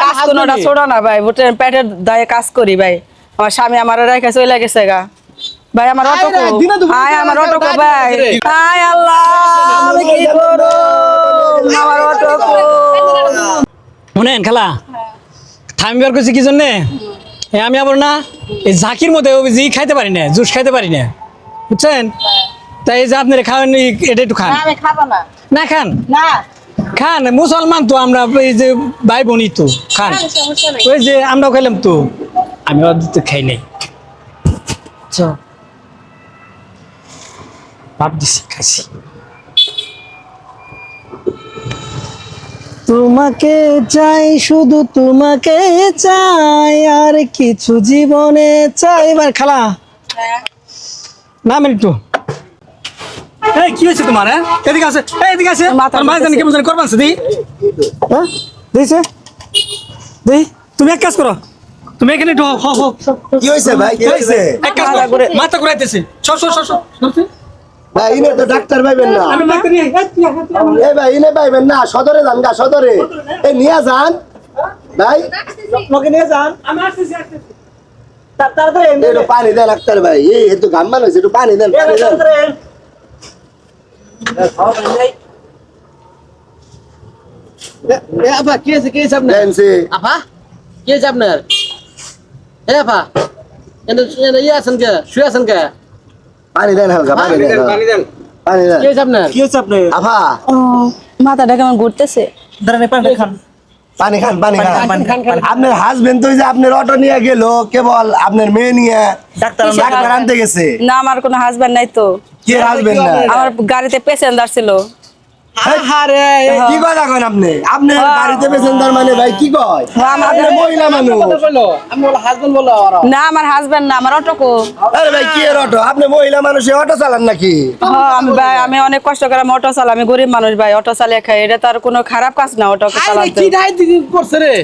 কাজ কোনোটা ছোট না ভাই, পেটের দায়ে কাজ করি ভাই। আমার স্বামী আমার রেখে চলে গেছে গা ভাই। আমার অটো আয়, আমার অটো ভাই। আয় আল্লাহ, আমি কি করব? আমার অটো শুনেন খালা, থামিবার করছি কি জন্যে? আমি আবার না এই ঝাঁকির মধ্যে জি খাইতে পারি না, জুস খাইতে পারি না, বুঝছেন? তাই এই যে আপনারা খাওয়ান, এটা একটু খান। আমি খাবো না। না খান, না খান, মুসলমান তো আমরা, এই যে ভাই বোনই তো খান। ওই যে আমরাও খাইলাম তো, আমি তো খাই নাই। ভাব দিছি, খাইছি। তোমাকে চাই, শুধু তোমাকে চাই, আর কিছু জীবনে চাই। এবার খালা না একটু কি হয়েছে তোমার? এদিকে আছে, এদিকে আছে, কেমন জানি করবান দি দিয়েছে দি। তুমি এক কাজ করো, তুমি এখানে একটু কি হইছে ভাই, কি হইছে? এক কাজ করো, মাথা ঘুরাইতেছে। ভাই ইনে তো ডাক্তার পাইবেন না। আমি ডাক্তার নিয়ে এই ভাই ইনে পাইবেন না, সদরে যান গা, সদরে। এই নিয়ে যান ভাই, লোকে নিয়ে যান। আমি আসতেছি। তাড়াতাড়ি একটু পানি দেন ডাক্তার ভাই, এই একটু ঘামান হয়েছে, একটু পানি দেন, পানি দেন। আপা কি আছে, কি আছে আপনার? দেনছে। আপা কি আছে আপনার? আপা ইয়ে আছেন কে, শুয়ে আছেন কে? পানি দেন হালকা, পানি দেন, পানি দেন, পানি দেন। কি আছে আপনার? কি হচ্ছে আপনার? আফা মাথাটা কেমন ঘুরতেছে। দাঁড়ান, পানি খান। পানি খান, পানি খান। আপনার হাজবেন্ড তো যে আপনার অটো নিয়ে গেল, কেবল আপনার মেয়ে নিয়ে ডাক্তার আনতে গেছে। না, আমার কোনো হাজবেন্ড নাই তো। কে হাজবেন্ড না? আমার গাড়িতে প্যাসেঞ্জার ছিল। কি কথা কন আপনি? আপনার গাড়িতে প্যাসেঞ্জার মানে ভাই কি কয়? আপনি মহিলা মানুষ। আমি বলো হাজবেন্ড বলো। না, আমার হাজবেন্ড না, আমার অটো কো। আরে ভাই কি এর অটো? আপনি মহিলা মানুষ, অটো চালান নাকি? আমি ভাই, আমি অনেক কষ্ট করে অটো চালাই, আমি গরিব মানুষ ভাই, অটো চালিয়ে খাই। এটা তার কোনো খারাপ কাজ না অটো চালাতে। কি দাই করছে রে?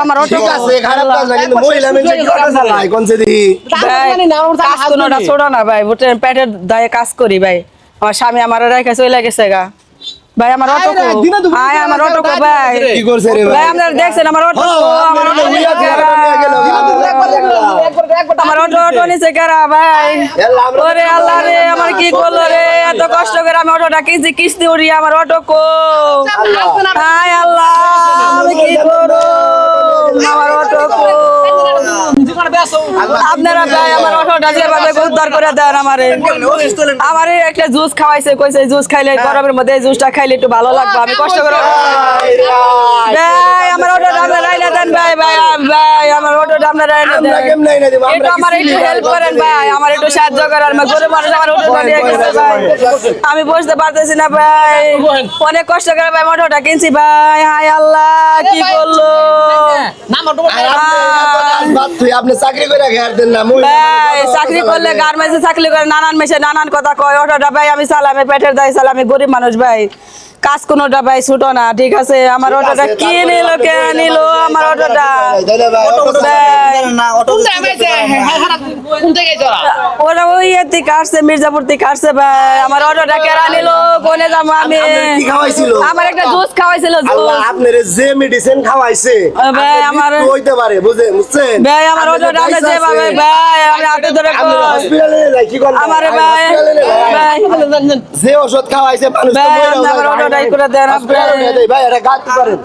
আমার অটো ঠিক আছে, খারাপ কাজ না, কিন্তু মহিলা মানুষ কি অটো চালায় কোন সেদি? কাজ কোনোটা ছোট না ভাই, পেটের দায়ে কাজ করি ভাই। আমার স্বামী আমার রেখে চলে গেছে গা ভাই। আমার অটো আয়, আমার অটো ভাই। কি করছে রে ভাই ভাই? আপনারা দেখছেন আমার অটো, আমার অটো নিয়ে আমার অটো নিচে কেরা ভাই। ওরে আল্লাহ রে, আমার কি করলো রে? এত কষ্ট করে আমি অটোটা কিনছি, কিস্তি উড়িয়ে আমার অটো কো। হায় আল্লাহ, আমি কি করবো? আমার অটো কো। আপনারা ভাই আমার অটোটা যেভাবে উদ্ধার করে দেন আমারে। আমারে একটা জুস খাওয়াইছে, কইছে জুস খাইলে গরমের মধ্যে জুসটা খাইলে একটু ভালো লাগবে। আমি কষ্ট করে ভাই আমার অটোটা আপনারা রাইনা দেন ভাই। ভাই ভাই আমার অটোটা আপনারা রাইনা দেন। একটু আমার একটু হেল্প করেন ভাই, আমার একটু সাহায্য করেন। আমার গরিব মানুষ, আমার অটোটা নিয়ে গেছে ভাই। আমি বুঝতে পারতেছি না ভাই, অনেক কষ্ট করে ভাই অটোটা কিনছি ভাই। হায় আল্লাহ, কি করলো? আপনি চাকরি করে ঘের দেন না? ভাই চাকরি করলে গার্মেন্টসে চাকরি করে নানান মেশে নানান কথা কয়। অটোটা ভাই আমি চালামি, পেটের দায় চালামি, গরিব মানুষ ভাই। কাজ কোনোটা ভাই ছোট না, ঠিক আছে? আমার অটোটা কি নিল, কে নিল আমার অটোটা? ওরা ওই থেকে আসছে, মির্জাপুর থেকে আসছে ভাই। আমার অটোটা কেরা নিল, কোনে যাবো আমি? আমার একটা জুস খাওয়াইছিল, আপনার যে মেডিসিন খাওয়াইছে ভাই আমার হইতে পারে, বুঝছেন ভাই? আমার অটোটা আমরা যেভাবে ভাই আমি হাতে ধরে হসপিটালে যাই, কি করব? আমার ভাই ভাই যে ওষুধ খাওয়াইছে মানুষ তো ভাই মরে আমার অটোটাই করে দেন আপনি। ভাই এটা গাছ করেন।